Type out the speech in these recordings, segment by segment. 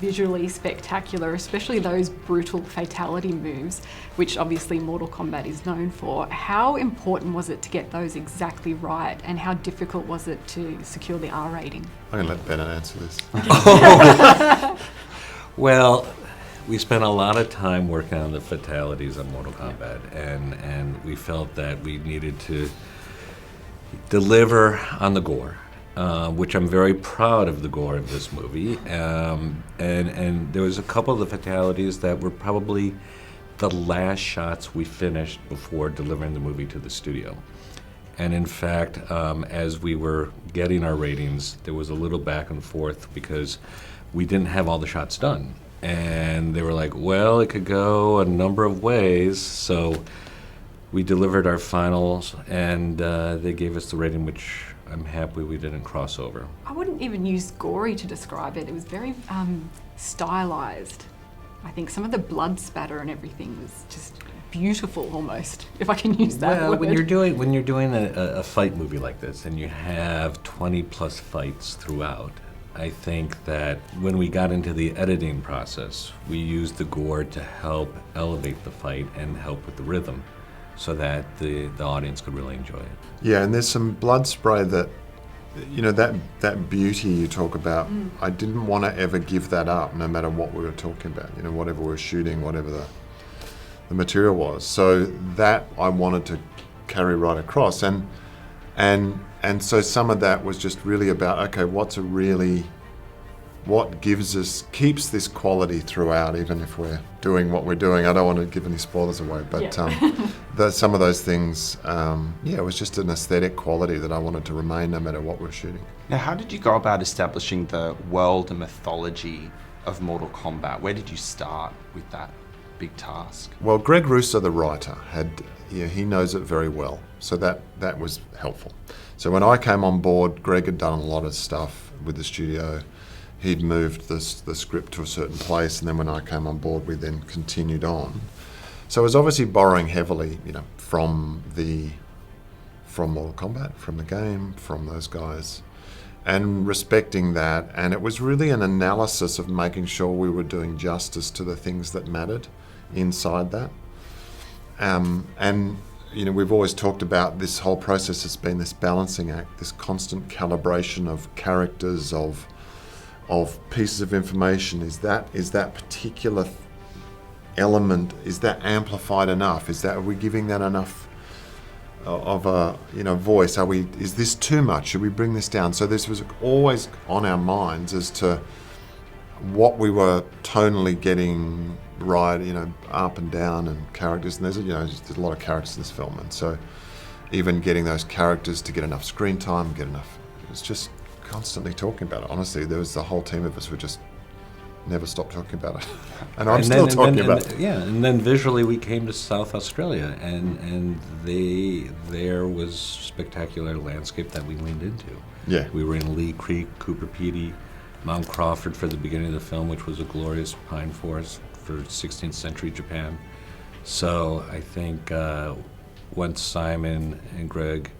visually spectacular, especially those brutal fatality moves, which obviously Mortal Kombat is known for. How important was it to get those exactly right, and how difficult was it to secure the R rating? I'm going to let Bennett answer this. Well, we spent a lot of time working on the fatalities of Mortal Kombat, and we felt that we needed to deliver on the gore, which I'm very proud of the gore of this movie. And there was a couple of the fatalities that were probably the last shots we finished before delivering the movie to the studio. And in fact, as we were getting our ratings, there was a little back and forth because we didn't have all the shots done. And they were like, well, it could go a number of ways. So we delivered our finals, and they gave us the rating, which I'm happy we didn't cross over. I wouldn't even use gory to describe it. It was very stylized. I think some of the blood spatter and everything was just beautiful, almost, if I can use that word. When you're doing a fight movie like this, and you have 20 plus fights throughout, I think that when we got into the editing process, we used the gore to help elevate the fight and help with the rhythm so that the audience could really enjoy it. Yeah, and there's some blood spray that, you know, that beauty you talk about, I didn't want to ever give that up, no matter what we were talking about, you know, whatever we were shooting, whatever the material was. So that I wanted to carry right across. And so some of that was just really about, okay, what keeps this quality throughout, even if we're doing what we're doing. I don't want to give any spoilers away, but some of those things, it was just an aesthetic quality that I wanted to remain no matter what we're shooting. Now, how did you go about establishing the world and mythology of Mortal Kombat? Where did you start with that big task? Well, Greg Russo, the writer, he knows it very well, so that was helpful. So when I came on board, Greg had done a lot of stuff with the studio. He'd moved the script to a certain place, and then when I came on board, we then continued on. So it was obviously borrowing heavily, you know, from Mortal Kombat, from the game, from those guys, and respecting that. And it was really an analysis of making sure we were doing justice to the things that mattered inside that. And you know, we've always talked about this whole process has been this balancing act, this constant calibration of characters, of pieces of information. Is that particular element, is that amplified enough? Are we giving that enough of a, you know, voice? Is this too much? Should we bring this down? So this was always on our minds as to what we were tonally getting right, you know, up and down, and characters. And there's a lot of characters in this film, and so even getting those characters to get enough screen time, it was just constantly talking about it. Honestly, there was the whole team of us who just never stopped talking about it. And I'm still talking about it. Yeah, and then visually we came to South Australia, and there was spectacular landscape that we leaned into. Yeah. We were in Lee Creek, Cooper Pedy, Mount Crawford for the beginning of the film, which was a glorious pine forest for 16th century Japan. So I think once Simon and Greg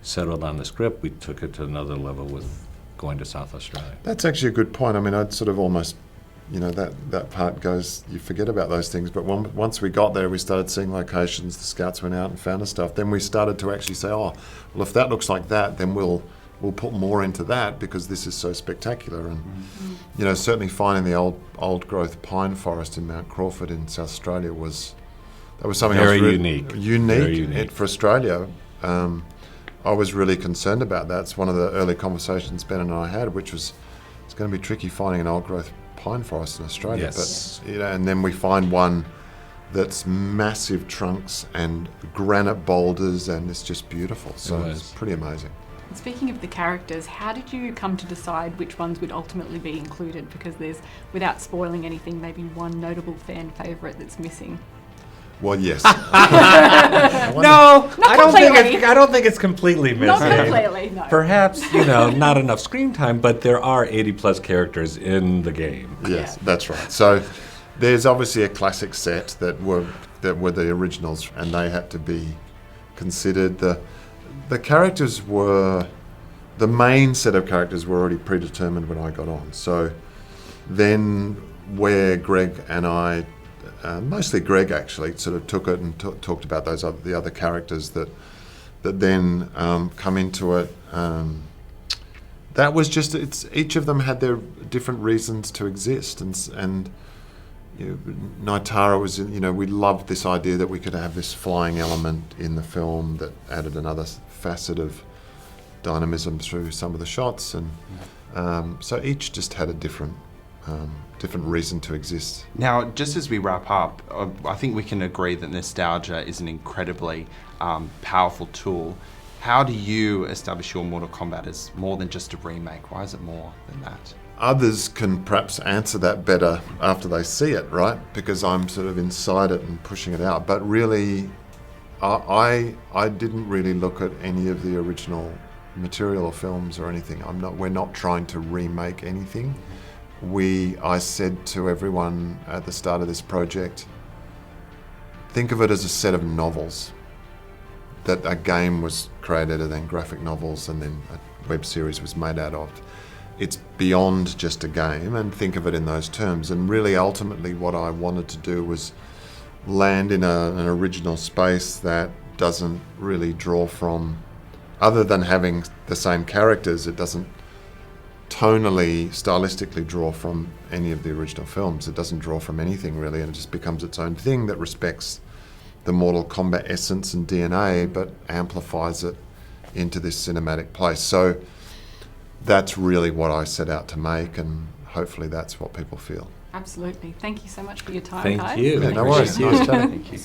settled on the script, we took it to another level with going to South Australia. That's actually a good point. I mean, I'd sort of almost, you know, that part goes, you forget about those things, but once we got there, we started seeing locations, the scouts went out and found us stuff. Then we started to actually say, oh, well, if that looks like that, then we'll put more into that because this is so spectacular. And you know, certainly finding the old growth pine forest in Mount Crawford in South Australia was something very unique for Australia. I was really concerned about that. It's one of the early conversations Ben and I had, which was it's going to be tricky finding an old growth pine forest in Australia. Yes. But you know, and then we find one that's massive trunks and granite boulders, and it's just beautiful. So it's pretty amazing. Speaking of the characters, how did you come to decide which ones would ultimately be included? Because there's, without spoiling anything, maybe one notable fan favourite that's missing. Well, yes. No, I don't think it's completely missing. Not completely, no. Perhaps, you know, not enough screen time, but there are 80 plus characters in the game. Yes, that's right. So there's obviously a classic set that were the originals, and they had to be considered. The characters were, the main set of characters were already predetermined when I got on. So then where Greg and I, mostly Greg actually, sort of took it and talked about the other characters that then come into it. That was just, each of them had their different reasons to exist, and Naitara was, we loved this idea that we could have this flying element in the film that added another facet of dynamism through some of the shots, and so each just had a different reason to exist. Now, just as we wrap up, I think we can agree that nostalgia is an incredibly powerful tool. How do you establish your Mortal Kombat as more than just a remake? Why is it more than that? Others can perhaps answer that better after they see it, right? Because I'm sort of inside it and pushing it out. But really, I didn't really look at any of the original material or films or anything. We're not trying to remake anything. I said to everyone at the start of this project, think of it as a set of novels. That a game was created, and then graphic novels, and then a web series was made out of. It's beyond just a game, and think of it in those terms. And really, ultimately, what I wanted to do was land in an original space that doesn't really draw from, other than having the same characters, it doesn't tonally, stylistically draw from any of the original films. It doesn't draw from anything really, and it just becomes its own thing that respects the Mortal Kombat essence and DNA, but amplifies it into this cinematic place. So that's really what I set out to make, and hopefully that's what people feel. Absolutely. Thank you so much for your time, Thank guys. you. Yeah, no worries. Appreciate it. Thank you.